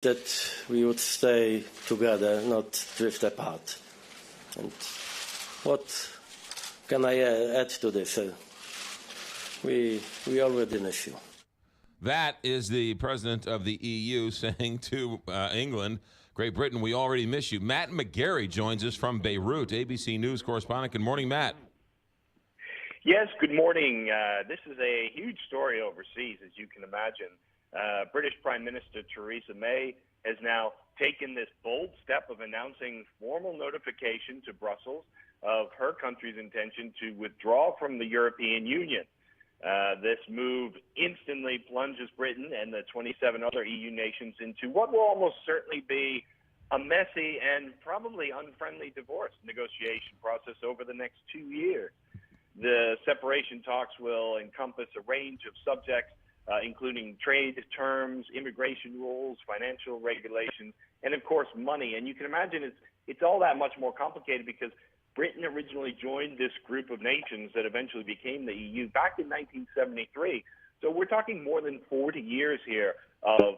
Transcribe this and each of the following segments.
that we would stay together, not drift apart. And what can I add to this? We already an issue. That is the president of the EU saying to England, Great Britain, we already miss you. Matt McGarry joins us from Beirut, ABC News correspondent. Good morning, Matt. Yes, good morning. This is a huge story overseas, as you can imagine. British Prime Minister Theresa May has now taken this bold step of announcing formal notification to Brussels of her country's intention to withdraw from the European Union. This move instantly plunges Britain and the 27 other EU nations into what will almost certainly be a messy and probably unfriendly divorce negotiation process over the next 2 years. The separation talks will encompass a range of subjects, including trade terms, immigration rules, financial regulations, and of course money. And you can imagine it's all that much more complicated because Britain originally joined this group of nations that eventually became the EU back in 1973. So we're talking more than 40 years here of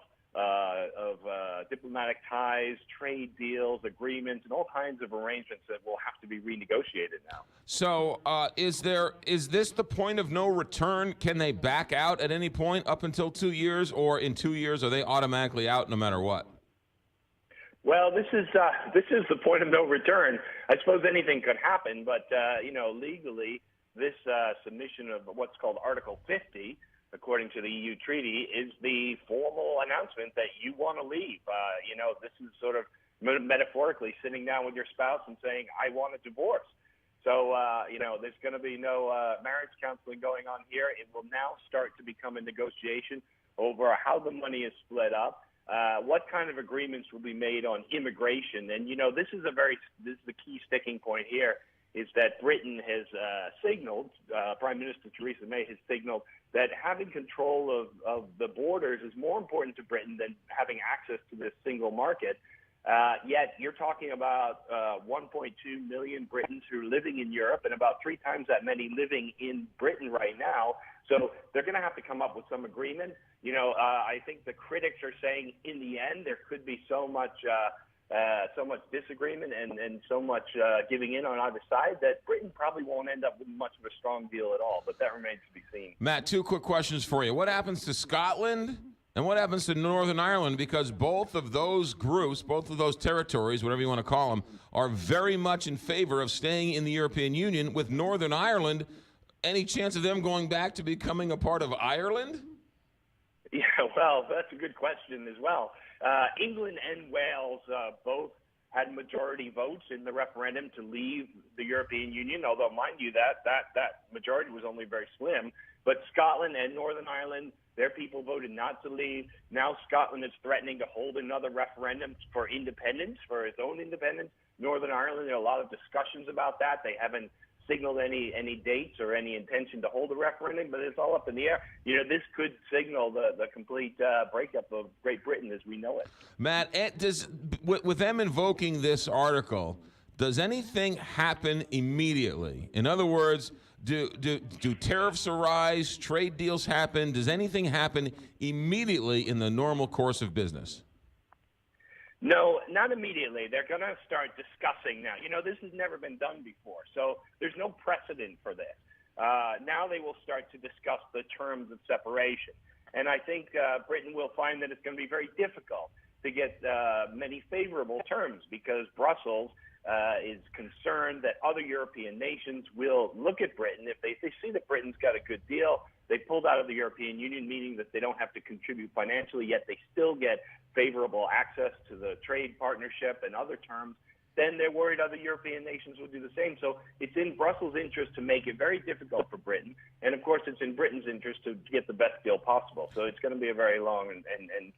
diplomatic ties, trade deals, agreements, and all kinds of arrangements that will have to be renegotiated now. So is this the point of no return? Can they back out at any point up until 2 years, or in 2 years are they automatically out no matter what? Well, this is the point of no return. I suppose anything could happen, but legally, this submission of what's called Article 50, according to the EU treaty, is the formal announcement that you want to leave. This is sort of metaphorically sitting down with your spouse and saying, I want a divorce. So, there's going to be no marriage counseling going on here. It will now start to become a negotiation over how the money is split up, what kind of agreements will be made on immigration. And, this is the key sticking point here, is that Britain has signaled, Prime Minister Theresa May has signaled, that having control of the borders is more important to Britain than having access to this single market. Yet you're talking about 1.2 million Britons who are living in Europe and about 3 times that many living in Britain right now. So they're going to have to come up with some agreement. I think the critics are saying in the end there could be so much disagreement and so much giving in on either side that Britain probably won't end up with much of a strong deal at all. But that remains to be seen. Matt, 2 quick questions for you. What happens to Scotland and what happens to Northern Ireland? Because both of those groups, both of those territories, whatever you want to call them, are very much in favor of staying in the European Union. With Northern Ireland, any chance of them going back to becoming a part of Ireland? Yeah, well, that's a good question as well. England and Wales both had majority votes in the referendum to leave the European Union, although, mind you, that majority was only very slim. But Scotland and Northern Ireland, their people voted not to leave. Now Scotland is threatening to hold another referendum for independence, for its own independence. Northern Ireland, there are a lot of discussions about that. They haven't signaled any dates or any intention to hold a referendum, but it's all up in the air. This could signal the complete breakup of Great Britain as we know it. Matt, with them invoking this article, does anything happen immediately? In other words, do tariffs arise, trade deals happen? Does anything happen immediately in the normal course of business? No, not immediately. They're going to start discussing now. This has never been done before, so there's no precedent for this. Now they will start to discuss the terms of separation. And I think Britain will find that it's going to be very difficult to get many favorable terms because Brussels is concerned that other European nations will look at Britain. If they see that Britain's got a good deal, they pulled out of the European Union, meaning that they don't have to contribute financially, yet they still get favorable access to the trade partnership and other terms, then they're worried other European nations will do the same. So it's in Brussels' interest to make it very difficult for Britain. And, of course, it's in Britain's interest to get the best deal possible. So it's going to be a very long and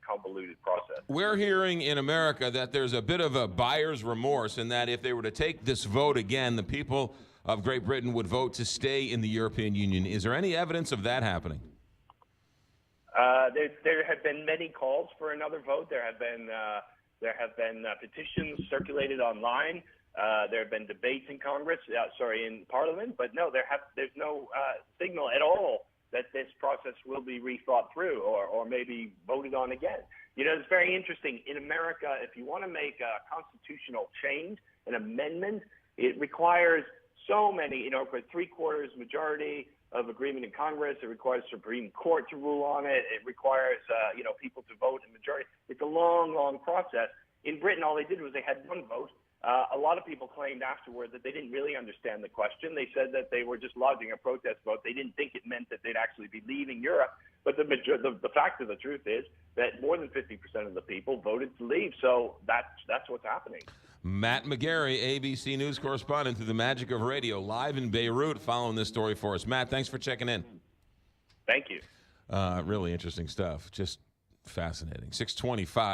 convoluted process. We're hearing in America that there's a bit of a buyer's remorse in that if they were to take this vote again, the people of Great Britain would vote to stay in the European Union. Is there any evidence of that happening? There have been many calls for another vote. There have been petitions circulated online. There have been debates in Congress, in Parliament, but no, there's no signal at all that this process will be rethought through or maybe voted on again. You know, it's very interesting. In America, if you want to make a constitutional change, an amendment, it requires so many, you know, for 3/4 majority of agreement in Congress. It requires Supreme Court to rule on it. It requires, you know, people to vote in majority. It's a long, long process. In Britain, all they did was they had one vote. A lot of people claimed afterward that they didn't really understand the question. They said that they were just lodging a protest vote. They didn't think it meant that they'd actually be leaving Europe. But the fact of the truth is that more than 50% of the people voted to leave. So that's what's happening. Matt McGarry, ABC News correspondent through the magic of radio, live in Beirut, following this story for us. Matt, thanks for checking in. Thank you. Really interesting stuff. Just fascinating. 625.